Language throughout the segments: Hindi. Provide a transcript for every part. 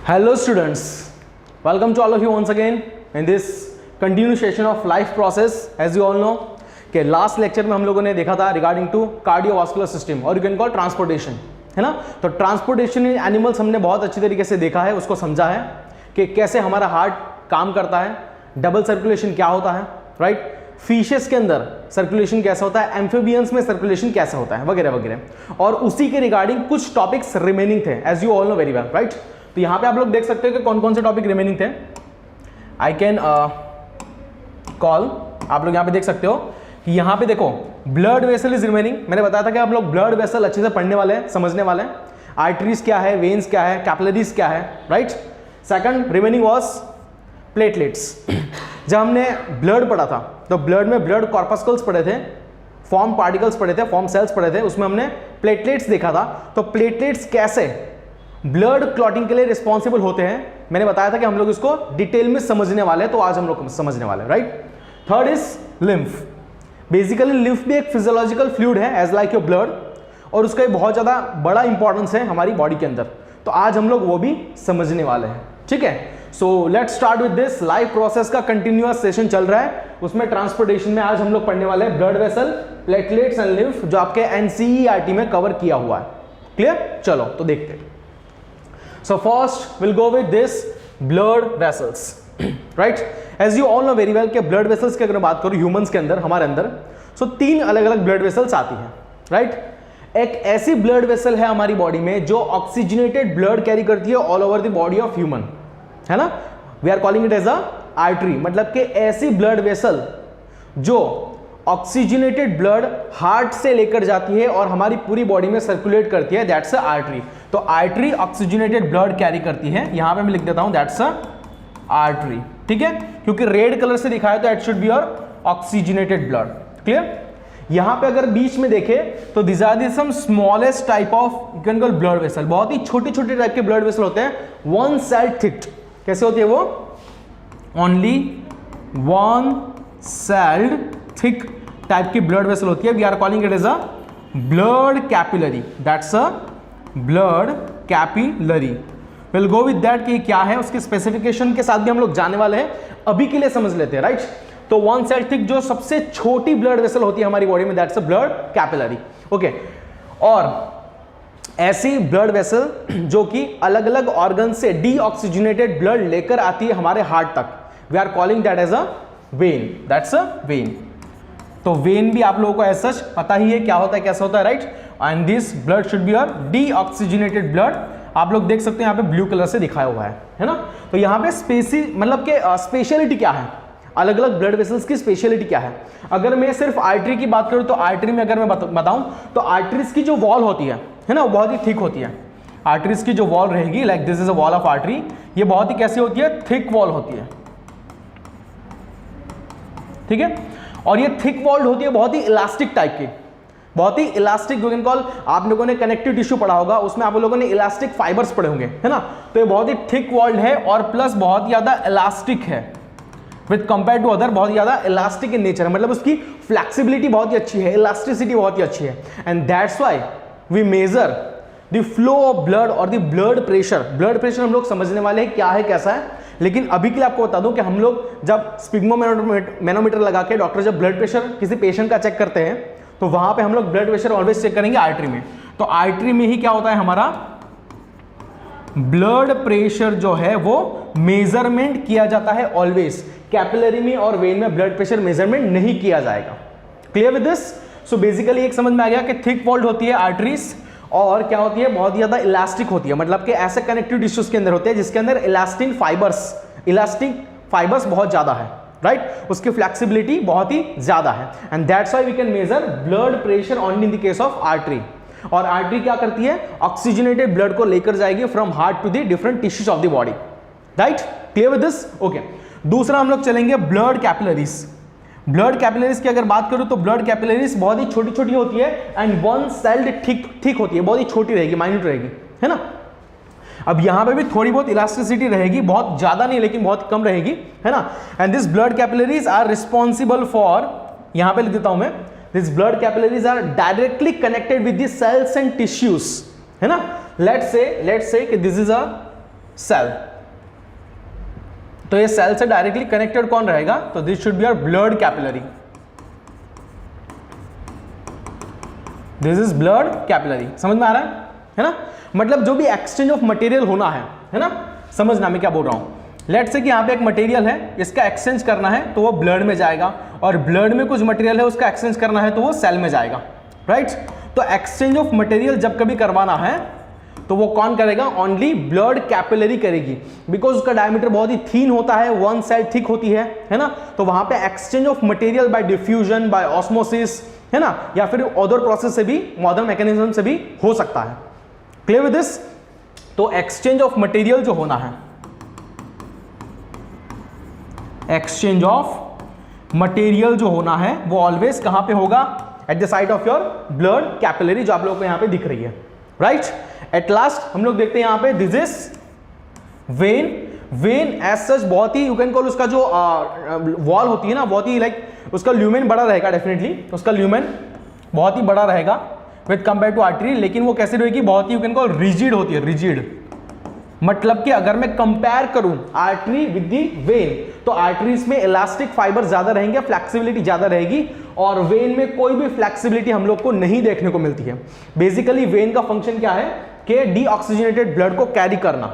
Hello students, welcome to all of you once again in this continuation of life process. As you all know कि लास्ट लेक्चर में हम लोगों ने देखा था रिगार्डिंग टू कार्डियोवास्कुलर सिस्टम और यू कैन कॉल ट्रांसपोर्टेशन, है ना। तो ट्रांसपोर्टेशन इन एनिमल्स हमने बहुत अच्छी तरीके से देखा है, उसको समझा है कि कैसे हमारा हार्ट काम करता है, डबल सर्कुलेशन क्या होता है, राइट। फिशेस के अंदर सर्कुलेशन कैसा होता है, एम्फीबियंस में सर्कुलेशन कैसा होता है, वगैरह वगैरह। और उसी के रिगार्डिंग कुछ टॉपिक्स रिमेनिंग थे, as you all know very well, right. तो यहां पे आप लोग देख सकते हो कि कौन कौन से टॉपिक रिमेनिंग थे। आई कैन कॉल, आप लोग यहां पे देख सकते हो कि यहां पे देखो ब्लड वेसल इज रिमेनिंग। मैंने बताया था कि आप लोग ब्लड वेसल अच्छे से पढ़ने वाले हैं, समझने वाले हैं। आर्टरीज क्या है, वेन्स क्या है, कैपिलरीज क्या है, right. Second remaining was platelets. जब हमने ब्लड पढ़ा था तो ब्लड में ब्लड कॉर्पस्कल्स पढ़े थे, फॉर्म पार्टिकल्स पढ़े थे, फॉर्म सेल्स पढ़े थे, उसमें हमने प्लेटलेट्स देखा था। तो प्लेटलेट्स कैसे ब्लड क्लॉटिंग के लिए रिस्पॉन्सिबल होते हैं, मैंने बताया था कि हम लोग इसको डिटेल में समझने वाले हैं, तो आज हम लोग समझने वाले हैं, right. Third is lymph. Basically lymph भी एक फिजियोलॉजिकल फ्लूइड है एज लाइक योर ब्लड, और उसका बहुत ज़्यादा बड़ा इंपॉर्टेंस है हमारी बॉडी के अंदर, तो आज हम लोग वो भी समझने वाले हैं, ठीक है। So let's start with this. Life process का कंटिन्यूअस सेशन चल रहा है, उसमें ट्रांसपोर्टेशन में आज हम लोग पढ़ने वाले हैं blood vessel, platelets and lymph, जो आपके एनसीईआरटी में कवर किया हुआ है। क्लियर, चलो तो देखते हैं। So first we'll go with this blood vessels, right? As you all know very well कि blood vessels की अगर मैं बात करूँ ह्यूमंस के अंदर, हमारे अंदर, so 3 अलग अलग blood vessels आती हैं, right? एक ऐसी blood vessel है हमारी बॉडी में जो ऑक्सीजनेटेड ब्लड कैरी करती है all over the body of human, है ना। We are calling it as a artery, मतलब कि ऐसी ब्लड वेसल जो ऑक्सीजनेटेड ब्लड हार्ट से लेकर जाती है और हमारी पूरी बॉडी में सर्कुलेट करती है, दैट्स अ आर्टरी। तो आर्टरी ऑक्सीजनेटेड ब्लड कैरी करती है, यहां पे मैं लिख देता हूं दैट्स अ आर्टरी, ठीक है, क्योंकि रेड कलर से दिखाया तो it should be your oxygenated blood. Clear. यहां पे अगर बीच में देखें तो this are the some smallest type of you can call blood vessel. बहुत ही छोटे छोटे टाइप के ब्लड वेसल होते हैं, वन सेल थिक्ड। कैसे होती है वो? Only one celled thick type की ब्लड वेसल होती है। We are calling it as a blood capillary, that's a blood capillary. Will go with that कि क्या है, उसके स्पेसिफिकेशन के साथ भी हम लोग जाने वाले हैं, अभी के लिए समझ लेते हैं, राइट। तो वन सेल थिक जो सबसे छोटी ब्लड वेसल होती है हमारी बॉडी में, that's a blood capillary, okay. और ऐसी ब्लड वेसल जो कि अलग अलग ऑर्गन से डीऑक्सीजनेटेड ब्लड लेकर आती है हमारे हार्ट तक, we are calling that as a vein, that's a vein. तो वेन भी आप लोगों को एज सच पता ही है क्या होता है, कैसा होता है, right. And this blood should be your deoxygenated blood. आप लोग देख सकते हैं यहाँ पे ब्लू कलर से दिखाया हुआ है ना। तो यहाँ पे मतलब के स्पेशलिटी क्या है, अलग अलग ब्लड वेसल्स की स्पेशलिटी क्या है। अगर मैं सिर्फ आर्टरी की बात करूँ तो आर्टरी में अगर मैं बताऊं तो आर्टरीज की जो वॉल होती है ना, वो बहुत ही थिक होती है। आर्टरीज की जो वॉल रहेगी, like this is a wall of artery, ये बहुत ही कैसी होती है, थिक वॉल होती है, ठीक है। और ये थिक वॉल्ड होती है, बहुत ही इलास्टिक टाइप की, बहुत ही इलास्टिक यू कैन कॉल। आप लोगों ने कनेक्टिव टिश्यू पढ़ा होगा, उसमें आप लोगों ने इलास्टिक फाइबर्स पढ़े होंगे, है ना। तो ये बहुत ही थिक वॉल्ड है और प्लस बहुत ज्यादा इलास्टिक है विद कंपेयर टू अदर, बहुत ज्यादा इलास्टिक इन नेचर है, मतलब उसकी फ्लेक्सिबिलिटी बहुत ही अच्छी है, इलास्टिसिटी बहुत ही अच्छी है। And that's why we measure the flow of blood और the blood pressure. Blood pressure हम लोग समझने वाले हैं क्या है, कैसा है, लेकिन अभी के लिए आपको बता दूं कि हम लोग जब स्पिग्मोमेनोमीटर लगा के डॉक्टर जब ब्लड प्रेशर किसी पेशेंट का चेक करते हैं तो वहां पे हम लोग ब्लड प्रेशर ऑलवेज चेक करेंगे आर्टरी में। तो आर्टरी में ही क्या होता है, हमारा ब्लड प्रेशर जो है वो मेजरमेंट किया जाता है ऑलवेज। कैपिलरी में और वेन में ब्लड प्रेशर मेजरमेंट नहीं किया जाएगा। Clear with this. So basically एक समझ में आ गया कि थिक वॉल्ड होती है आर्टरीज, और क्या होती है, बहुत ज्यादा इलास्टिक होती है, मतलब कि ऐसे कनेक्टिव टिश्यूज के अंदर होते हैं जिसके अंदर इलास्टिक फाइबर्स बहुत ज्यादा है, राइट। उसकी फ्लेक्सिबिलिटी बहुत ही ज्यादा है। And that's why we can measure blood pressure only in the case of artery. और आर्टरी क्या करती है, ऑक्सीजनेटेड ब्लड को लेकर जाएगी from heart to the different tissues of the body, right. Clear with this, okay. दूसरा हम लोग चलेंगे ब्लड कैपिलरीज। ब्लड कैपिलरीज की अगर बात करूं तो ब्लड कैपिलरीज बहुत ही छोटी छोटी होती है एंड वन सेल्ड थिक होती है, बहुत ही छोटी रहेगी, माइन्यूट रहेगी, है ना। अब यहां पे भी थोड़ी बहुत इलास्टिसिटी रहेगी, बहुत ज्यादा नहीं लेकिन बहुत कम रहेगी, है ना। And this blood capillaries are responsible for, यहां पे लिख देता हूं मैं, this blood capillaries are directly connected with the cells and tissues, है ना। लेट्स से कि दिस इज अ सेल। तो ये सेल से डायरेक्टली कनेक्टेड कौन रहेगा? तो this should be your blood capillary. This is blood capillary. समझ में आ रहा है ना? मतलब जो भी एक्सचेंज ऑफ मटेरियल होना है ना, समझना मैं क्या बोल रहा हूं। लेट्स से कि यहाँ पे एक मटेरियल है, इसका एक्सचेंज करना है तो वो ब्लड में जाएगा, और ब्लड में कुछ मटेरियल है उसका एक्सचेंज करना है तो वो सेल में जाएगा, राइट। तो एक्सचेंज ऑफ मटेरियल जब कभी करवाना है तो वो कौन करेगा? ओनली ब्लड कैपिलरी करेगी, बिकॉज उसका डायमीटर बहुत ही थीन होता है, वन साइड थिक होती है ना। तो वहां पे exchange of material by diffusion, by osmosis, है ना, या फिर अदर प्रोसेस से भी, मॉडर्न मैकेनिज्म से भी हो सकता है। Clear with this? तो एक्सचेंज ऑफ मटेरियल जो होना है, एक्सचेंज ऑफ मटेरियल जो होना है वो ऑलवेज कहां पे होगा? At the site of your blood capillary, जो आप लोगों को यहां पे दिख रही है, राइट। एट लास्ट हम लोग देखते हैं यहां पे, this is vein. Vein as such बहुत ही, यू कैन कॉल, उसका जो वॉल होती है ना, बहुत ही लाइक उसका ल्यूमेन बड़ा रहेगा, डेफिनेटली उसका ल्यूमेन बहुत ही बड़ा रहेगा विद कंपेयर टू आर्टरी। लेकिन वो कैसे रहेगी? बहुत ही, यू कैन कॉल, रिजिड होती है, रिजिड। मतलब कि अगर मैं कंपेयर करूं आर्टरी विद दी वेन, तो आर्टरीज में इलास्टिक फाइबर ज्यादा रहेंगे, फ्लेक्सिबिलिटी ज्यादा रहेगी, और वेन में कोई भी फ्लेक्सिबिलिटी हम लोग को नहीं देखने को मिलती है। बेसिकली वेन का फंक्शन क्या है कि डीऑक्सीजनेटेड ब्लड को कैरी करना,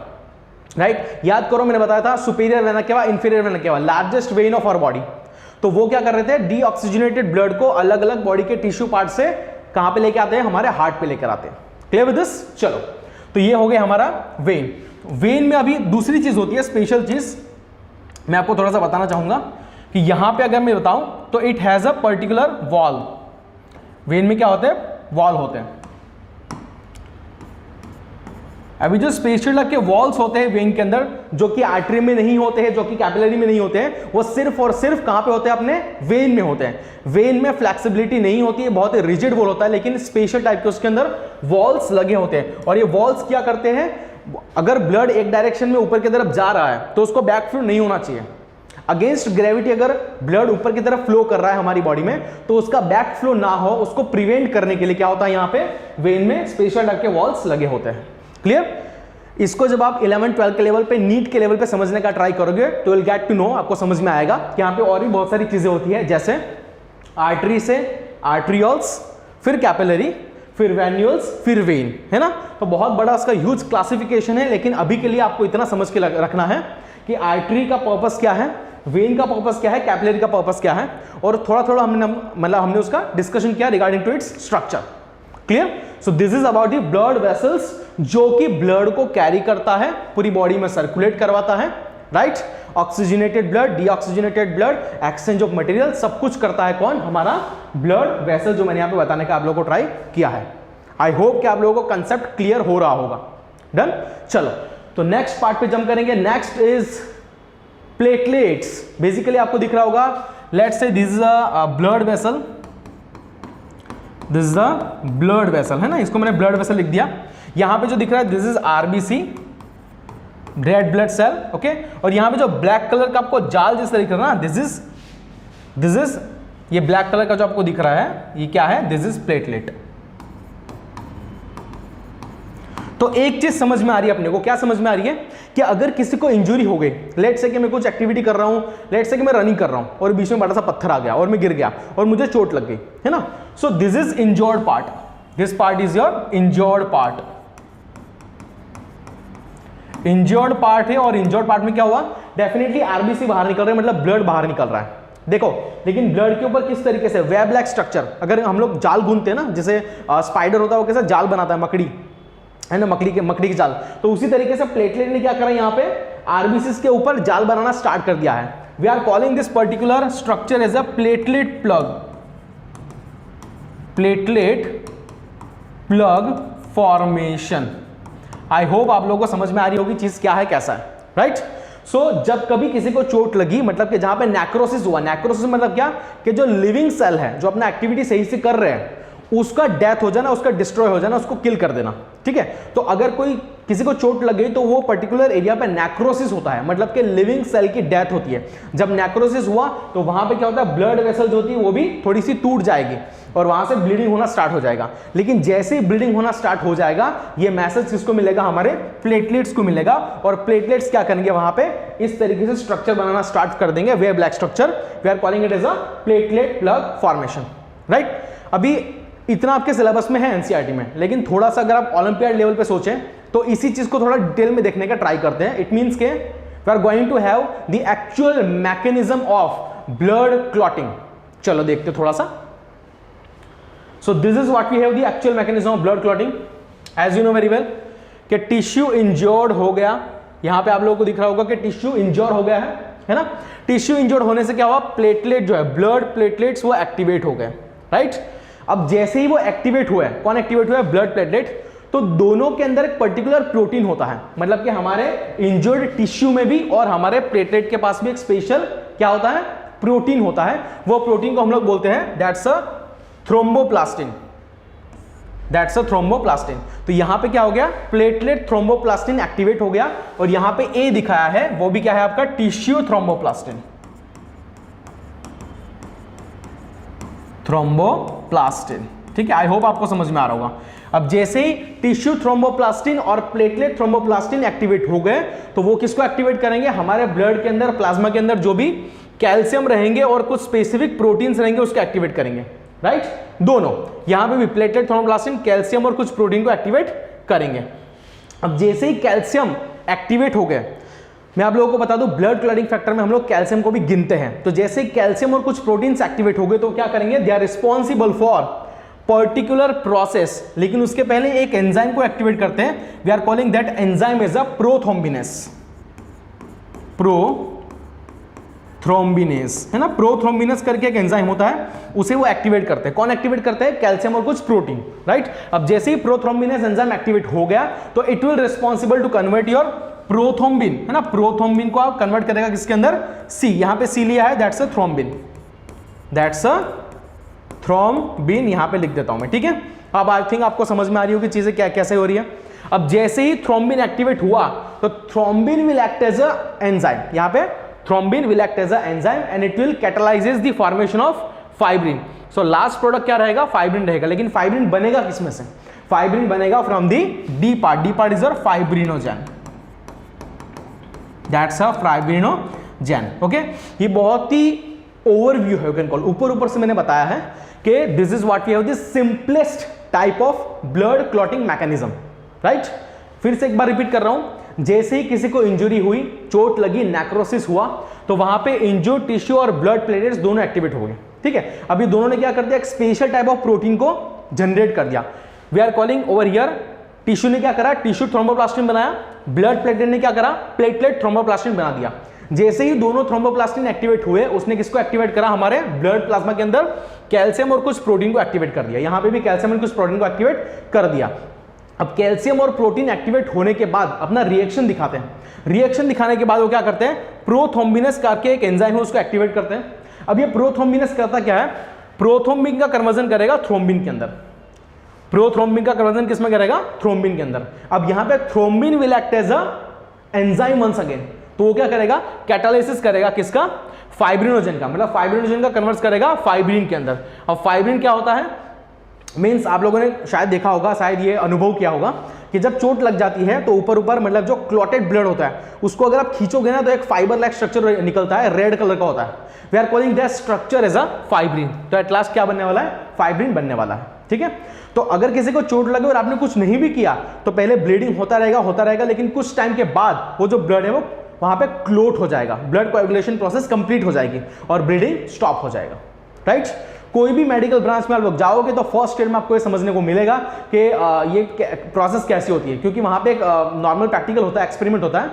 राइट। याद करो मैंने बताया था superior vena cava, inferior vena cava, largest vein of our body. तो वो क्या कर रहे थे? डीऑक्सीजनेटेड ब्लड को अलग अलग बॉडी के टिश्यू पार्ट से कहां पे लेके आते हैं? हमारे हार्ट पे लेकर आते हैं। Clear with this? चलो, तो ये हो गया हमारा वेन। वेन में अभी दूसरी चीज होती है, स्पेशल चीज मैं आपको थोड़ा सा बताना चाहूंगा कि यहां पे अगर मैं बताऊं तो it has a particular wall. When में क्या होते हैं? वॉल होते हैं। अभी जो स्पेशल के वॉल्स होते हैं वेन के अंदर, जो कि आर्टरी में नहीं होते हैं, जो कि कैपिलरी में नहीं होते हैं, वो सिर्फ और सिर्फ कहां पे होते हैं? अपने वेन में होते हैं। वेन में फ्लेक्सिबिलिटी नहीं होती है, बहुत ही रिजिड वॉल होता है, लेकिन स्पेशल टाइप के उसके अंदर वॉल्स लगे होते हैं। और ये वॉल्स क्या करते हैं? अगर ब्लड एक डायरेक्शन में ऊपर की तरफ जा रहा है तो उसको बैक फ्लो नहीं होना चाहिए। अगेंस्ट ग्रेविटी अगर ब्लड ऊपर की तरफ फ्लो कर रहा है हमारी बॉडी में, तो उसका बैक फ्लो ना हो, उसको प्रिवेंट करने के लिए क्या होता है? यहां पे वेन में स्पेशल टाइप के वॉल्स लगे होते हैं। क्लियर? इसको जब आप 11-12 के लेवल पे, नीट के लेवल पे समझने का ट्राई करोगे तो विल गेट टू नो, आपको समझ में आएगा कि यहाँ पे और भी बहुत सारी चीजें होती है, जैसे आर्टरी से आर्ट्रियोल्स, फिर कैपिलरी, फिर वेन्यूल्स, फिर वेन, है ना। तो बहुत बड़ा उसका ह्यूज क्लासिफिकेशन है, लेकिन अभी के लिए आपको इतना समझ के रखना है कि आर्टरी का पर्पस क्या है, वेन का पर्पस क्या है, कैपिलरी का पर्पस क्या है, और थोड़ा थोड़ा हमने उसका डिस्कशन किया regarding to its structure. Clear? So this is about the blood vessels, जो कि ब्लड को कैरी करता है, पूरी बॉडी में सर्कुलेट करवाता है, right. Oxygenated blood, deoxygenated blood, exchange of material, सब कुछ करता है कौन? हमारा ब्लड वेसल, जो मैंने यहां पे बताने का आप लोगों को ट्राई किया है। आई होप कि आप लोगों को कंसेप्ट क्लियर हो रहा होगा। डन? चलो, तो नेक्स्ट पार्ट पे जंप करेंगे। Next is platelets. बेसिकली आपको दिख रहा होगा, let's say this is a blood vessel, this is the blood vessel, है ना। इसको मैंने ब्लड वेसल लिख दिया। यहां पे जो दिख रहा है this is RBC, red blood cell, okay. और यहां पे जो ब्लैक कलर का आपको जाल जिस तरह दिख रहा है ना, दिस इज ये ब्लैक कलर का जो आपको दिख रहा है, ये क्या है? This is platelet. तो एक चीज समझ में आ रही है अपने को, क्या समझ में आ रही है? कि अगर किसी को इंजरी हो गई, लेट्स से कि मैं कुछ एक्टिविटी कर रहा हूं, लेट्स से कि मैं रनिंग कर रहा हूं और बीच में बड़ा सा पत्थर आ गया और मैं गिर गया और मुझे चोट लग गई, है ना। सो this is injured part, this part is your injured part. Injured part है, और इंजर्ड पार्ट में क्या हुआ? डेफिनेटली आरबीसी बाहर निकल रहा है, मतलब ब्लड बाहर निकल रहा है। देखो, लेकिन ब्लड के ऊपर किस तरीके से वेब लाइक स्ट्रक्चर, अगर हम लोग जाल बुनते हैं ना, जैसे स्पाइडर होता है वो कैसा जाल बनाता है, मकड़ी, है ना, मकड़ी की जाल, तो उसी तरीके से प्लेटलेट ने क्या करा? यहाँ पे आरबीसी के ऊपर जाल बनाना स्टार्ट कर दिया है। We are calling this particular structure as a platelet plug, platelet plug formation. I hope आप लोगों को समझ में आ रही होगी चीज क्या है, कैसा है, राइट। सो जब कभी किसी को चोट लगी, मतलब कि जहां पे नेक्रोसिस हुआ, नेक्रोसिस मतलब क्या? कि जो लिविंग सेल है, जो अपना एक्टिविटी सही से कर रहे हैं, उसका डेथ हो जाना, उसका डिस्ट्रॉय हो जाना, उसको किल कर देना, ठीक है। तो अगर कोई किसी को चोट लग गई तो वो पर्टिकुलर एरिया पे नेक्रोसिस होता है, मतलब कि लिविंग सेल की डेथ होती है। जब नेक्रोसिस हुआ तो वहां पे क्या होता है, ब्लड वेसल्स होती है वो भी थोड़ी सी टूट जाएगी और वहां से ब्लीडिंग होना स्टार्ट हो जाएगा। लेकिन जैसे ही ब्लीडिंग होना स्टार्ट हो जाएगा, ये मैसेज किसको मिलेगा, हमारे प्लेटलेट्स को मिलेगा, और प्लेटलेट्स क्या करेंगे, वहां पे इस तरीके से स्ट्रक्चर बनाना स्टार्ट कर देंगे, wave black structure, we are calling it as a platelet plug formation, right. अभी इतना आपके सिलेबस में है एनसीईआरटी में, लेकिन थोड़ा सा अगर आप ओलंपियाड लेवल पे सोचें तो इसी चीज को थोड़ा डिटेल में देखने का ट्राई करते हैं। इट मींस के we are going to have the actual mechanism of blood clotting. चलो देखते थोड़ा सा। So this is what we have the actual mechanism of blood clotting. As you know very well कि टिश्यू इंजर्ड हो गया, यहां पे आप लोगों को दिख रहा होगा कि टिश्यू इंजर्ड हो गया है ना। टिश्यू इंजर्ड होने से क्या हुआ, प्लेटलेट जो है, ब्लड प्लेटलेट्स वो एक्टिवेट हो गए, राइट। अब जैसे ही वो एक्टिवेट हुआ है, कौन एक्टिवेट हुआ है, ब्लड प्लेटलेट, तो दोनों के अंदर एक पर्टिकुलर प्रोटीन होता है, मतलब कि हमारे इंजर्ड टिश्यू में भी और हमारे प्लेटलेट के पास भी एक स्पेशल क्या होता है, प्रोटीन होता है। वो प्रोटीन को हम लोग बोलते हैं that's a thromboplastin, that's a thromboplastin. तो यहां पे क्या हो गया, प्लेटलेट थ्रोम्बोप्लास्टिन एक्टिवेट हो गया, और यहां पे ए दिखाया है, वो भी क्या है आपका, टिश्यू थ्रोम्बोप्लास्टिन, थ्रोम्बोप्लास्टिन, ठीक है। आई होप आपको समझ में आ रहा होगा। अब जैसे ही टिश्यू थ्रोम्बोप्लास्टिन और प्लेटलेट थ्रोम्बोप्लास्टिन एक्टिवेट हो गए, तो वो किसको एक्टिवेट करेंगे, हमारे ब्लड के अंदर, प्लाज्मा के अंदर जो भी कैल्शियम रहेंगे और कुछ स्पेसिफिक प्रोटीन्स रहेंगे उसको एक्टिवेट करेंगे, राइट। दोनों यहां पे भी प्लेटलेट थ्रोम्बोप्लास्टिन कैल्शियम और कुछ प्रोटीन को एक्टिवेट करेंगे। अब जैसे ही कैल्शियम एक्टिवेट हो गए, मैं आप लोगों को बता दूं ब्लड क्लॉटिंग फैक्टर में हम लोग कैल्शियम को भी गिनते हैं। तो जैसे कैल्शियम और कुछ प्रोटीन्स एक्टिवेट हो गए तो क्या करेंगे, they are responsible for particular process, लेकिन उसके पहले एक एंजाइम को एक्टिवेट करते हैं। We are calling that enzyme is a prothrombinase, prothrombinase है ना, प्रोथ्रोम्बिनेस करके एक एंजाइम होता है, उसे वो एक्टिवेट करते हैं। कौन एक्टिवेट करते हैं, कैल्शियम और कुछ प्रोटीन, राइट। अब जैसे ही प्रोथ्रोम्बिनेस एंजाइम एक्टिवेट हो गया तो it will responsible to convert your prothrombin, है ना, प्रोथ्रोम्बिन को आप कन्वर्ट करेगा किसके अंदर, सी, यहां पे सी लिया है, that's a thrombin, that's a thrombin, यहां पे लिख देता हूं मैं, ठीक है। अब आई थिंक आपको समझ में आ रही होगी चीजें क्या कैसे हो रही है। अब जैसे ही थ्रोम्बिन एक्टिवेट हुआ तो thrombin will act as a enzyme, यहां पे thrombin will act as a enzyme and it will catalyses the formation of fibrin. So last product क्या रहेगा, फाइब्रिन रहेगा। लेकिन फाइब्रिन बनेगा किसमें से, फाइब्रिन बनेगा from the D part, D part is your fibrinogen, that's a fibrinogen, okay. ये बहुत ही ओवरव्यू है, यू कैन कॉल, ऊपर ऊपर से मैंने बताया है कि this is what we have, the simplest type of blood clotting mechanism, right. फिर से एक बार रिपीट कर रहा हूं, जैसे ही किसी को इंजरी हुई, चोट लगी, नेक्रोसिस हुआ, तो वहां पे इंजर्ड टिश्यू और ब्लड प्लेटलेट्स दोनों एक्टिवेट हो गए, ठीक है। अभी दोनों ने क्या कर दिया, एक स्पेशल टाइप ऑफ प्रोटीन को जनरेट कर दिया। We are calling over here, tissue ने क्या करा, टिश्यू थ्रोम्बोप्लास्टिन बनाया, ब्लड प्लेटलेट ने क्या करा, प्लेटलेट थ्रोम्बोप्लास्टिन बना दिया। जैसे ही दोनों थ्रोम्बोप्लास्टिन एक्टिवेट हुए, उसने किसको एक्टिवेट करा, हमारे ब्लड प्लाज्मा के अंदर कैल्शियम और कुछ प्रोटीन को एक्टिवेट कर दिया। यहां पे भी कैल्शियम और कुछ प्रोटीन को एक्टिवेट कर दिया। अब कैल्शियम और प्रोटीन एक्टिवेट होने के बाद अपना रिएक्शन दिखाते हैं। रिएक्शन दिखाने के बाद वो क्या करते हैं, प्रोथ्रोम्बिनेस करके एक एंजाइम है उसको एक्टिवेट करते हैं। अब ये प्रोथ्रोम्बिनेस करता क्या है, प्रोथ्रोम्बिन का कन्वर्जन करेगा थ्रोम्बिन के अंदर, प्रोथ्रोम्बिन का कन्वर्जन किसमें करेगा, थ्रोम्बिन के अंदर। अब यहां पे thrombin will act as a enzyme once again, तो वो क्या करेगा, कैटालिसिस करेगा किसका, फाइब्रिनोजेन का, मतलब फाइब्रिनोजेन का कन्वर्ट करेगा फाइब्रिन के अंदर। अब फाइब्रिन क्या होता है, मीन्स आप लोगों ने शायद देखा होगा, शायद ये अनुभव किया होगा कि जब चोट लग जाती है तो ऊपर ऊपर मतलब जो क्लॉटेड ब्लड होता है उसको अगर आप खींचोगे ना तो एक फाइबर लाइक स्ट्रक्चर निकलता है, रेड कलर का होता है। We are calling that structure as a fibrin. तो एट लास्ट क्या बनने वाला है, फाइब्रिन बनने वाला है, ठीक है। तो अगर किसी को चोट लगे और आपने कुछ नहीं भी किया तो पहले ब्लीडिंग होता रहेगा, लेकिन कुछ टाइम के बाद वो जो ब्लड है वो वहां पे क्लोट हो जाएगा, ब्लड कोएगुलेशन प्रोसेस कंप्लीट हो जाएगी और ब्लीडिंग स्टॉप हो जाएगा, राइट। कोई भी मेडिकल ब्रांच में आप लोग जाओगे तो फर्स्ट स्टेज में आपको ये समझने को मिलेगा कि ये प्रोसेस कैसी होती है, क्योंकि वहां पे एक नॉर्मल प्रैक्टिकल होता है, एक्सपेरिमेंट होता है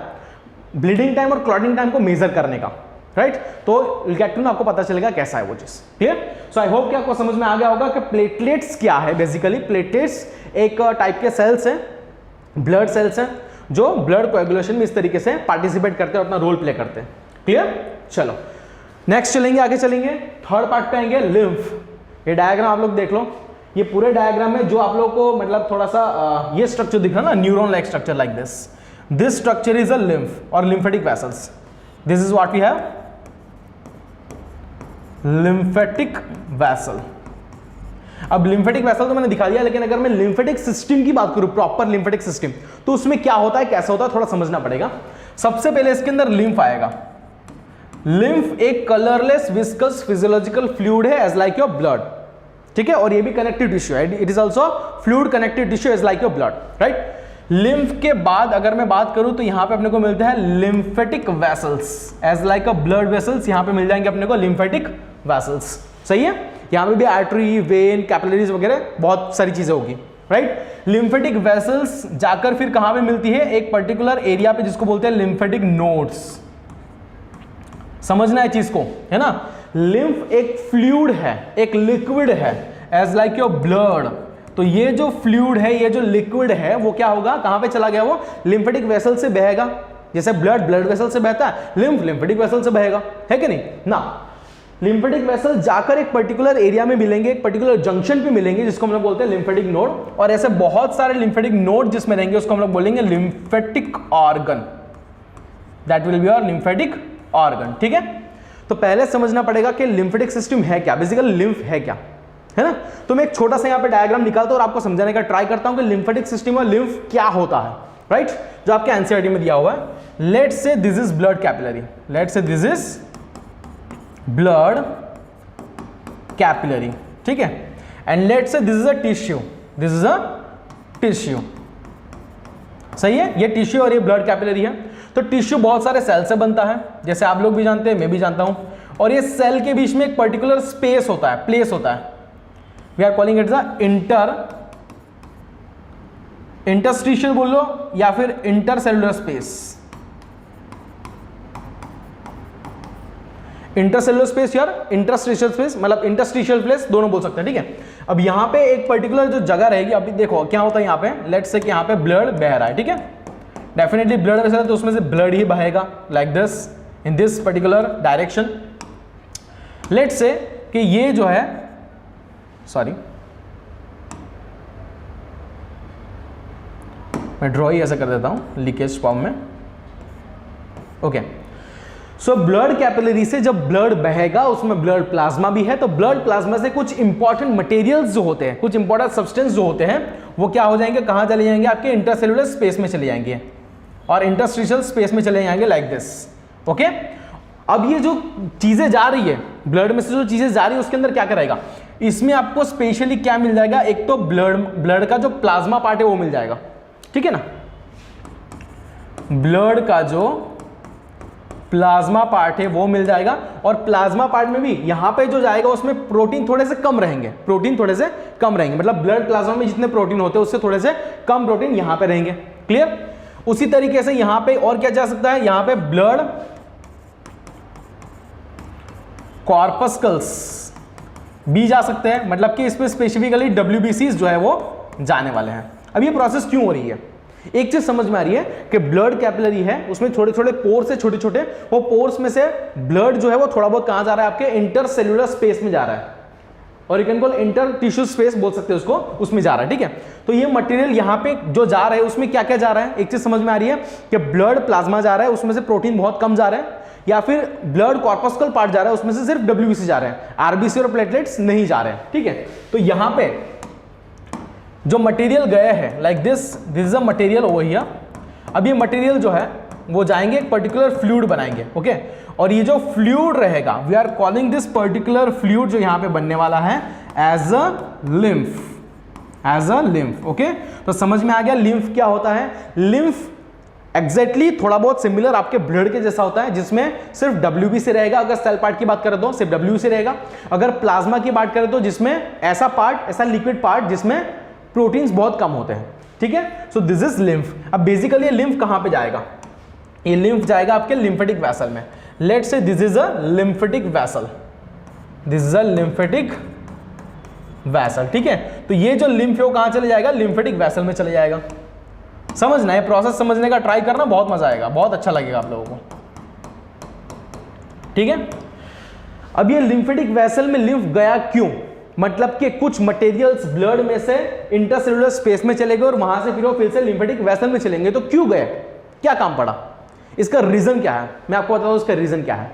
ब्लीडिंग टाइम और क्लॉटिंग टाइम को मेजर करने का, राइट। तो गेट टू नो, आपको पता चलेगा कैसा है वो चीज, क्लियर। सो आई होप कि आपको समझ में आ गया होगा कि प्लेटलेट्स क्या है। बेसिकली प्लेटलेट्स एक टाइप के सेल्स हैं, ब्लड सेल्स हैं, जो ब्लड कोएगुलेशन में इस तरीके से पार्टिसिपेट करते हैं, अपना रोल प्ले करते हैं, क्लियर। चलो नेक्स्ट चलेंगे, आगे चलेंगे, थर्ड पार्ट पे आएंगे, लिम्फ। ये डायग्राम आप लोग देख लो, ये पूरे डायग्राम में जो आप लोगों को मतलब थोड़ा सा ये स्ट्रक्चर दिख रहा है ना, neuron like structure like this structure is a lymph और lymphatic vessels. This is what we have, lymphatic vessel. अब लिम्फेटिक वेसल तो मैंने दिखा दिया, लेकिन अगर मैं लिम्फेटिक सिस्टम की बात करूं, प्रॉपर लिम्फेटिक सिस्टम, तो उसमें क्या होता है, कैसा होता है, थोड़ा समझना पड़ेगा. सबसे पहले इसके अंदर लिम्फ आएगा. लिम्फ एक कलरलेस विस्कस फिजियोलॉजिकल फ्लूइड है एज लाइक योर ब्लड. ठीक है, और ये भी कनेक्टिव टिश्यू है. It is also fluid connective tissue as like your blood, right. Lymph के बाद अगर मैं बात करूं तो यहां पे अपने को मिलता है lymphatic vessels as like a blood vessels. यहां पे मिल जाएंगे अपने को लिम्फेटिक वेसल्स. सही है. यहां पे भी आर्टरी, वेन, कैपिलरीज वगैरह बहुत सारी चीजें होगी, राइट. लिम्फेटिक वेसल्स जाकर फिर कहां पे मिलती है, एक पर्टिकुलर एरिया पे जिसको बोलते हैं लिम्फेटिक नोड्स. समझना है चीज को, है ना. लिम्फ एक फ्लूइड है, एक लिक्विड है एज लाइक योर ब्लड. तो ये जो फ्लूइड है, ये जो लिक्विड है, वो क्या होगा, कहां पे चला गया, वो लिम्फेटिक वेसल से बहेगा. जैसे ब्लड वेसल से बहता है, लिम्फ लिम्फेटिक वेसल से बहेगा, है कि नहीं ना. लिम्फेटिक वेसल जाकर एक पर्टिकुलर एरिया में मिलेंगे, एक पर्टिकुलर जंक्शन पे मिलेंगे, जिसको हम लोग बोलते हैं लिम्फेटिक नोड. और ऐसे बहुत सारे लिम्फेटिक नोड जिसमें रहेंगे उसको हम लोग बोलेंगे lymphatic organ. That will be your lymphatic organ. ठीक है. तो पहले समझना पड़ेगा कि लिम्फेटिक सिस्टम है क्या, बेसिकली लिम्फ है क्या, है ना. तो मैं एक छोटा सा यहाँ पे डायग्राम निकालता हूं और आपको समझाने का ट्राई करता हूं कि लिम्फेटिक सिस्टम और लिम्फ क्या होता है, राइट. जो आपके एनसीईआरटी में दिया हुआ है. Let's say this is blood capillary. Let's say this is blood capillary. ठीक है. And let's say this is a tissue. This is a tissue. सही है. ये टिश्यू और ये ब्लड कैपिलरी है. तो टिश्यू बहुत सारे सेल से बनता है, जैसे आप लोग भी जानते हैं, मैं भी जानता हूं. और ये सेल के बीच में एक पर्टिकुलर स्पेस होता है, प्लेस होता है. We are calling it the interstitial बोल लो या फिर इंटरसेलुलर स्पेस. इंटरसेलुलर स्पेस यार इंटरस्टिशियल स्पेस, मतलब इंटरस्टिशियल प्लेस दोनों बोल सकते हैं. ठीक है. अब यहां पे एक पर्टिकुलर जो जगह रहेगी, अभी देखो क्या होता है यहां पे. लेट्स से कि यहां पे ब्लड बह रहा है. ठीक है. डेफिनेटली ब्लड वैसा तो उसमें से ब्लड ही बहेगा like this in this particular direction. Let's say कि ये जो है, सॉरी मैं ड्रॉ ही ऐसा कर देता हूं लीकेज फॉर्म में. ओके. सो ब्लड कैपिलरी से जब ब्लड बहेगा, उसमें ब्लड प्लाज्मा भी है. तो ब्लड प्लाज्मा से कुछ इंपॉर्टेंट मटेरियल्स जो होते हैं, कुछ इंपॉर्टेंट सब्सटेंस जो होते हैं, वो क्या हो जाएंगे, कहां चले जाएंगे, आपके इंटरसेलुलर स्पेस में चले जाएंगे और इंटरस्टिशियल स्पेस में चले जाएंगे लाइक दिस. ओके. अब ये जो चीजें जा रही है ब्लड में से, जो चीजें जा रही है उसके अंदर क्या करेगा, इसमें आपको स्पेशली क्या मिल जाएगा, एक तो ब्लड का जो प्लाज्मा पार्ट है वो मिल जाएगा. ठीक है ना. ब्लड का जो प्लाज्मा पार्ट है वो मिल जाएगा. और प्लाज्मा पार्ट में भी यहां पे जो जाएगा उसमें प्रोटीन थोड़े से कम रहेंगे. मतलब ब्लड प्लाज्मा में जितने प्रोटीन होते हैं उससे थोड़े से कम प्रोटीन यहां पे रहेंगे. क्लियर. उसी तरीके से यहां पे और क्या जा सकता है, यहां पे ब्लड कॉर्पस्कल्स भी जा सकते हैं, मतलब कि इसमें स्पेसिफिकली WBCs जो है वो जाने वाले हैं. अब ये प्रोसेस क्यों हो रही है, एक चीज समझ में आ रही है कि ब्लड कैपिलरी है, उसमें छोटे छोटे पोर्स है, छोटे छोटे, वो पोर्स में से ब्लड जो है वो थोड़ा बहुत कहां जा रहा है, आपके इंटरसेलुलर स्पेस में जा रहा है. और you can call inter tissue space बोल सकते हैं उसको, उसमें जा रहा है. ठीक है. तो ये मटेरियल यहां पे जो जा रहा है उसमें क्या क्या जा रहा है, एक चीज समझ में आ रही है कि ब्लड प्लाज्मा जा रहा है, उसमें से प्रोटीन बहुत कम जा रहा है, या फिर ब्लड कॉर्पस्कल पार्ट जा रहा है, उसमें से सिर्फ WBC जा रहे हैं, RBC और प्लेटलेट्स नहीं जा रहे हैं. ठीक है. तो यहां पे जो मटेरियल गए हैं like this is a material over here. अब ये मटेरियल जो है वो जाएंगे एक पर्टिकुलर फ्लूइड बनाएंगे. ओके. और ये जो फ्लूइड रहेगा, we are calling this particular fluid जो यहां पे बनने वाला है एज अ लिम्फ. ओके. तो समझ में आ गया लिम्फ क्या होता है. लिम्फ एग्जैक्टली थोड़ा बहुत सिमिलर आपके ब्लड के जैसा होता है, जिसमें सिर्फ WBC रहेगा. अगर सेल पार्ट की बात करें तो सिर्फ WBC रहेगा. अगर प्लाज्मा की बात करें तो जिसमें ऐसा लिक्विड पार्ट जिसमें प्रोटीन्स बहुत कम होते हैं. ठीक है. सो दिस इज लिम्फ. अब बेसिकली ये लिम्फ कहां पे जाएगा, ये लिम्फ जाएगा आपके लिम्फेटिक वेसल में. Let's say this is a lymphatic vessel. ठीक है. तो ये जो लिम्फ है वो कहां चले जाएगा, लिम्फेटिक वेसल में चले जाएगा. समझना है, प्रोसेस समझने का ट्राई करना, बहुत मजा आएगा, बहुत अच्छा लगेगा आप लोगों को. ठीक है. अब ये लिम्फेटिक वेसल में लिम्फ गया क्यों, मतलब कि कुछ मटेरियल्स ब्लड में से इंटरसेलुलर स्पेस में चले गए और वहां से फिर वो फिर से लिम्फेटिक वेसल में चलेंगे। तो क्यों गए, क्या काम पड़ा, इसका रीजन क्या है, मैं आपको बताता हूं इसका रीजन क्या है।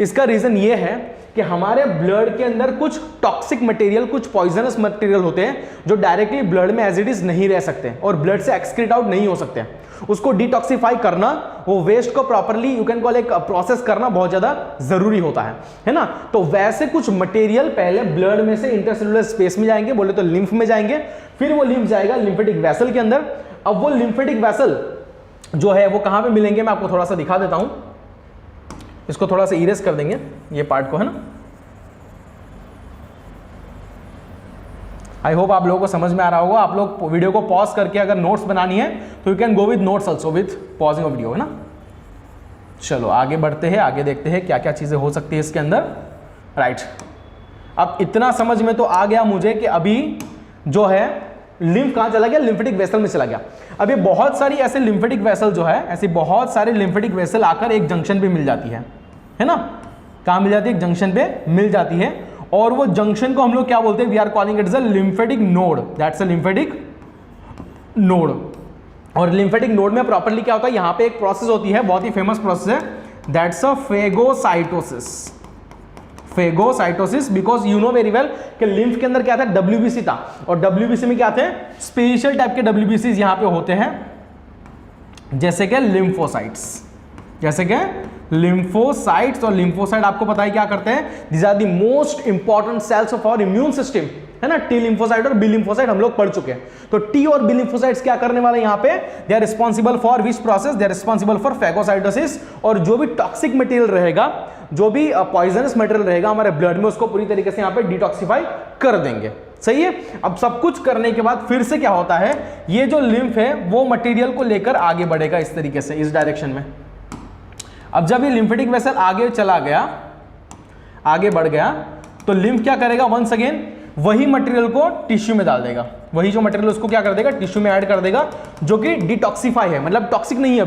इसका रीजन ये है कि हमारे ब्लड के अंदर कुछ टॉक्सिक मटेरियल, कुछ पॉइजनस मटेरियल होते हैं जो डायरेक्टली ब्लड में एज इट इज नहीं रह सकते और ब्लड से एक्सक्रीट आउट नहीं हो सकते। उसको डिटॉक्सिफाई करना, वो वेस्ट को प्रॉपर्ली यू कैन कॉल एक प्रोसेस करना बहुत ज्यादा जरूरी होता है ना। तो वैसे कुछ मटेरियल पहले ब्लड में से इंटरसेलुलर स्पेस में जाएंगे, बोले तो लिम्फ में जाएंगे, फिर वो लिम्फ जाएगा लिम्फेटिक वेसल के अंदर। अब वो लिम्फेटिक वेसल जो है वो कहां पे मिलेंगे, मैं आपको थोड़ा सा दिखा देता हूं। इसको थोड़ा सा इरेज कर देंगे ये पार्ट को, है ना। आई होप आप लोगों को समझ में आ रहा होगा। आप लोग वीडियो को पॉज करके अगर नोट्स बनानी है तो you can go with notes also with pausing of video, है ना। चलो आगे बढ़ते हैं, आगे देखते हैं क्या क्या चीजें हो सकती है इसके अंदर। राइट, अब इतना समझ में तो आ गया मुझे कि अभी जो है लिम्फ कहां चला गया, लिम्फेटिक वेसल में चला गया। अभी बहुत सारी ऐसे लिम्फेटिक वेसल जो है, ऐसी बहुत सारे लिम्फेटिक वेसल आकर एक जंक्शन पे मिल जाती है ना। कहां मिल जाती है, एक जंक्शन पे मिल जाती है। और वो जंक्शन को हम लोग क्या बोलते हैं, we are calling it is a lymphatic node, that's a lymphatic node. और लिम्फेटिक नोड में प्रॉपर्ली क्या होता है, यहां पे एक प्रोसेस होती है, बहुत ही फेमस प्रोसेस है, that's a phagocytosis. Phagocytosis, because you know very well कि लिम्फ के अंदर क्या था, डब्ल्यूबीसी था, और डब्ल्यूबीसी में क्या थे, स्पेशल टाइप के डब्ल्यूबीसी यहां पे होते हैं, जैसे कि लिम्फोसाइट्स, जैसे कि लिम्फोसाइट्स। और लिम्फोसाइट आपको पता है क्या करते हैं, these are the most important cells of our immune system, है ना। टी लिम्फोसाइट और बी लिम्फोसाइट हम लोग पढ़ चुके हैं। तो टी और बी लिम्फोसाइट्स क्या करने वाले यहाँ पे, they are responsible for which process, they are responsible for phagocytosis. और जो भी टॉक्सिक मटेरियल रहेगा, जो भी पॉइजनस मटेरियल रहेगा हमारे ब्लड में, उसको पूरी तरीके से यहाँ पे डिटॉक्सिफाई कर देंगे। सही है। अब सब कुछ करने के बाद फिर से क्या होता है, ये जो लिम्फ है वो मटेरियल को लेकर आगे बढ़ेगा इस तरीके से, इस डायरेक्शन में। अब जब ये लिम्फेटिक वेसल आगे चला गया, आगे बढ़ गया, तो लिम्फ क्या करेगा, वंस अगेन वही मटेरियल को टिश्यू में डाल देगा। वही जो मटेरियल उसको क्या कर देगा, टिश्यू में ऐड कर देगा, जो कि डिटॉक्सिफाई है, मतलब टॉक्सिक नहीं है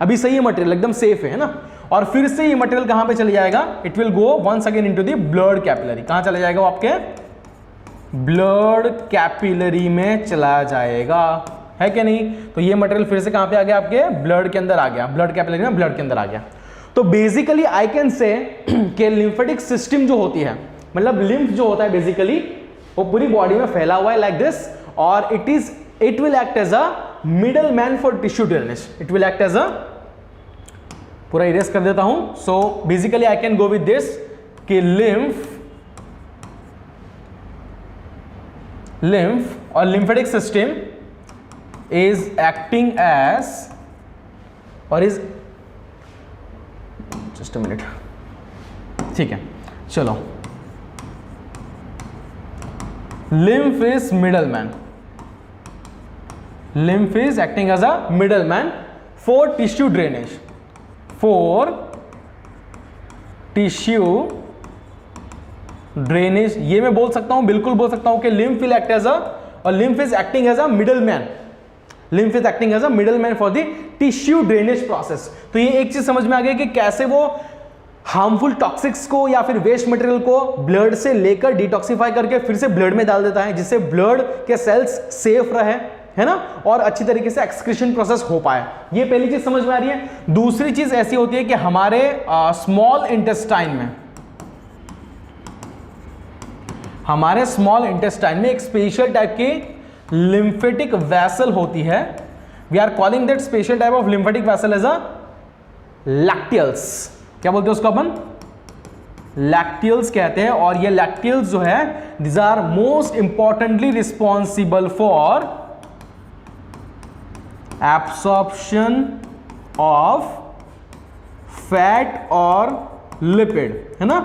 अभी सही है मटेरियल, एकदम सेफ है ना। और फिर से ये मटेरियल कहां पे चले जाएगा, it will go once again into the blood capillary. कहां चले जाएगा वो, आपके ब्लड कैपिलरी में चला जाएगा, है कि नहीं। तो ये मटेरियल फिर से कहां पे आ गया, आपके ब्लड के अंदर आ गया, ब्लड कैपिलरी में, ब्लड के अंदर आ गया। तो बेसिकली आई कैन से कि लिम्फेटिक सिस्टम जो होती है, मतलब लिम्फ जो होता है बेसिकली वो पूरी बॉडी में फैला हुआ है लाइक दिस, और it will act as a middle man for tissue drainage. It will act as a, पूरा इरेज कर देता हूं। So basically I can go with this कि लिम्फ और lymphatic system is acting as, और इज, जस्ट अ मिनट, ठीक है, चलो। Lymph is middle man, lymph is acting as a middle man for tissue drainage, for tissue drainage. ये मैं बोल सकता हूं, बिल्कुल बोल सकता हूं कि lymph will act as a, और lymph is acting as a middle man, lymph is acting as a middle man for the tissue drainage process. तो ये एक चीज समझ में आ गई कि कैसे वो हार्मफुल टॉक्सिक्स को या फिर वेस्ट मटेरियल को ब्लड से लेकर डिटॉक्सिफाई करके फिर से ब्लड में डाल देता है, जिससे ब्लड के सेल्स सेफ रहे, है ना, और अच्छी तरीके से एक्सक्रीशन प्रोसेस हो पाए। ये पहली चीज समझ में आ रही है। दूसरी चीज ऐसी होती है कि हमारे स्मॉल इंटेस्टाइन में, हमारे स्मॉल इंटेस्टाइन में एक स्पेशल टाइप की लिम्फेटिक वेसल होती है। We are calling that special type of lymphatic vessel as a lacteals. क्या बोलते हैं उसको अपन, लैक्टियल्स कहते हैं। और ये लैक्टियल्स जो है, this are most importantly responsible for absorption of fat और लिपिड, है ना।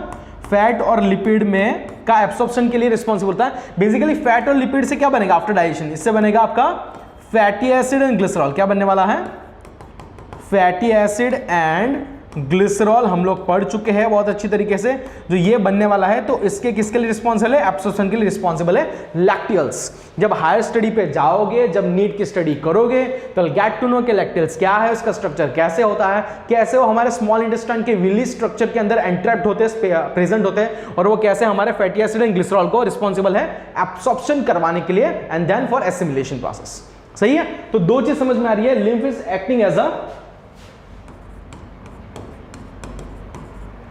फैट और लिपिड में का एब्सॉर्प्शन के लिए रिस्पॉन्सिबल होता है। बेसिकली फैट और लिपिड से क्या बनेगा आफ्टर डाइजेशन, इससे बनेगा आपका फैटी एसिड एंड ग्लिसरॉल। क्या बनने वाला है, फैटी एसिड एंड ग्लिसरॉल हम लोग पढ़ चुके हैं बहुत अच्छी तरीके से। जो ये बनने वाला है तो इसके किसके लिए रिस्पॉन्सिबल है, एब्सॉर्प्शन के लिए रिस्पॉन्सिबल है लैक्टियल्स। जब हायर स्टडी पे जाओगे, जब नीट की स्टडी करोगे तो गेट टू नो के लैक्टियल्स क्या है, उसका स्ट्रक्चर कैसे होता है, कैसे वो हमारे स्मॉल इंटेस्टाइन के विली स्ट्रक्चर के अंदर एंट्रैप्ड होते हैं, प्रेजेंट होते हैं, और वो कैसे हमारे फैटी एसिड एंड ग्लिसरॉल को रिस्पॉन्सिबल है एब्सॉर्प्शन करवाने के लिए and then for assimilation process. सही है, तो दो चीज समझ में आ रही है। लिम्फ इज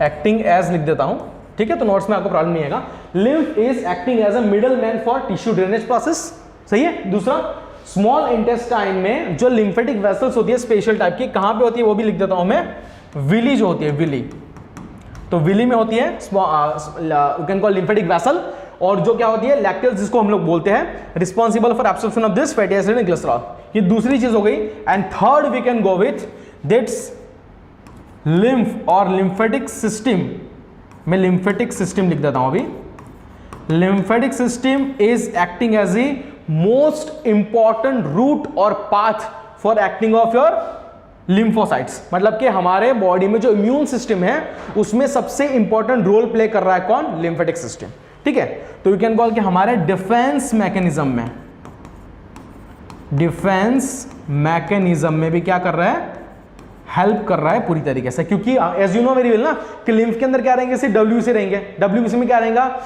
एक्टिंग एज लिख देता हूं, ठीक है, तो नोट्स में आपको प्रॉब्लम नहीं आएगा। Lymph is acting as a middle man for tissue drainage process. सही है। दूसरा, स्मॉल इंटेस्टाइन में जो लिम्फेटिक वेसल्स होती है स्पेशल टाइप की, कहां पे होती है वो भी लिख देता हूं मैं, विली जो होती है, विली, तो विली में होती है you can call lymphatic vessel, और जो क्या होती है लैक्टियल्स, जिसको हम लोग बोलते हैं responsible for absorption of this fatty acid and glycerol. ये दूसरी चीज हो गई। And third we can go with that's lymph और लिम्फेटिक सिस्टम। मैं लिम्फेटिक सिस्टम लिख देता हूं अभी। Lymphatic system is acting as a most important route और path for acting of your lymphocytes. मतलब कि हमारे बॉडी में जो इम्यून सिस्टम है उसमें सबसे इंपॉर्टेंट रोल प्ले कर रहा है कौन, लिम्फेटिक सिस्टम। ठीक है, तो यू कैन कॉल कि हमारे डिफेंस मैकेनिज्म में भी क्या कर रहा है, हेल्प कर रहा है पूरी तरीके से। क्योंकि as you know very well ना कि लिम्फ के अंदर क्या रहेंगे, सिर्फ डब्ल्यूबीसी रहेंगे। डब्ल्यूबीसी में क्या रहेगा,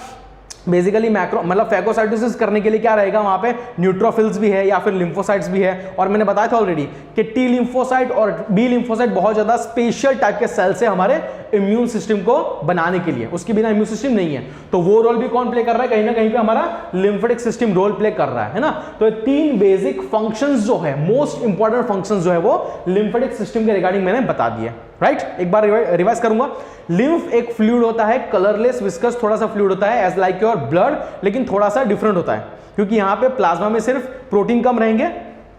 बेसिकली मैक्रो मतलब फैगोसाइटोसिस करने के लिए क्या रहेगा वहां पे, न्यूट्रोफिल्स भी है या फिर लिम्फोसाइट्स भी है। और मैंने बताया था ऑलरेडी कि टी लिम्फोसाइट और बी लिम्फोसाइट बहुत ज्यादा स्पेशल टाइप के सेल्स है हमारे इम्यून सिस्टम को बनाने के लिए, उसके बिना इम्यून सिस्टम नहीं है। तो वो रोल भी कौन प्ले कर रहा है, कहीं ना कहीं पे हमारा लिम्फेटिक सिस्टम रोल प्ले कर रहा है ना। तो तीन बेसिक फंक्शंस जो है, मोस्ट इंपॉर्टेंट फंक्शंस जो है वो लिम्फेटिक सिस्टम के रिगार्डिंग मैंने बता दिए। राइट, एक बार रिवाइज करूंगा। लिम्फ एक फ्लूइड होता है, कलरलेस विस्कस थोड़ा सा फ्लूइड होता है एज लाइक योर ब्लड, लेकिन थोड़ा सा डिफरेंट होता है क्योंकि यहां पे प्लाज्मा में सिर्फ प्रोटीन कम रहेंगे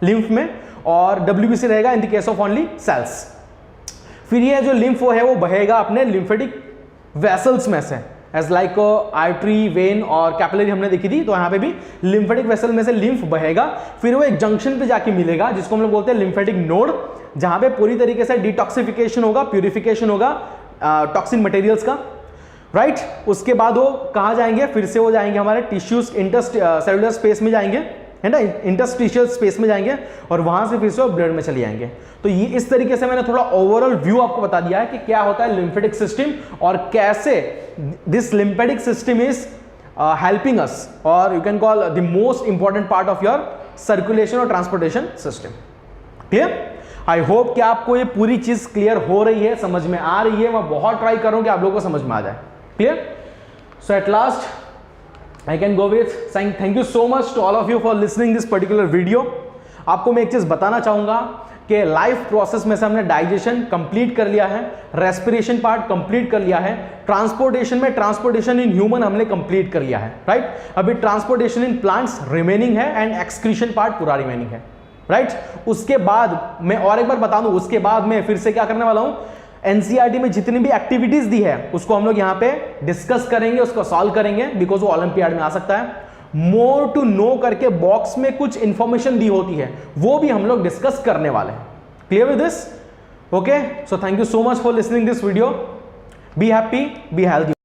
लिम्फ में, और डब्ल्यूबीसी रहेगा in the case of only cells. फिर ये जो लिम्फ है वो बहेगा अपने लिम्फेटिक वेसल्स में से, एज लाइक आर्टरी, वेन और कैपिलरी हमने देखी थी, तो यहां पे भी लिम्फेटिक वेसल में से लिम्फ बहेगा। फिर वो एक जंक्शन पे जाके मिलेगा जिसको हम लोग बोलते हैं लिम्फेटिक नोड, जहां पे पूरी तरीके से डिटॉक्सिफिकेशन होगा, प्यूरिफिकेशन होगा टॉक्सिन मटेरियल्स का। राइट, उसके बाद वो कहां जाएंगे, फिर से वो जाएंगे हमारे टिश्यूज इंटरसेलुलर स्पेस में जाएंगे, है ना, इंटरस्टिशियल स्पेस में जाएंगे, और वहां से फिर से वो ब्लड में चले जाएंगे। तो ये इस तरीके से मैंने थोड़ा ओवरऑल व्यू आपको बता दिया है कि क्या होता है लिम्फेटिक सिस्टम और कैसे this lymphatic system is helping us, और you can call the most important part of your circulation और transportation system. Clear? I hope कि आपको ये पूरी चीज क्लियर हो रही है, समझ में आ रही है। मैं बहुत ट्राई करूं कि आप लोगों को समझ में आ जाए। Clear? So at last I can go with saying thank you so much to all of you for listening this particular video। आपको मैं एक चीज बताना चाहूंगा कि लाइफ प्रोसेस में से हमने डाइजेशन कंप्लीट कर लिया है, रेस्पिरेशन पार्ट कंप्लीट कर लिया है, ट्रांसपोर्टेशन इन ह्यूमन हमने कंप्लीट कर लिया है। राइट, अभी ट्रांसपोर्टेशन इन प्लांट्स रिमेनिंग है एंड एक्सक्रीशन पार्ट पूरा रिमेनिंग है। राइट, उसके बाद मैं और एक बार बता दूं, उसके बाद मैं फिर से क्या करने वाला हूं, एनसीईआरटी में जितनी भी एक्टिविटीज दी है उसको हम लोग यहां पे डिस्कस करेंगे, उसको सॉल्व करेंगे, बिकॉज वो ओलंपियाड में आ सकता है। मोर टू नो करके बॉक्स में कुछ इंफॉर्मेशन दी होती है, वो भी हम लोग डिस्कस करने वाले हैं। Clear with this? Okay, so thank you so much for listening this video. Be happy, be healthy.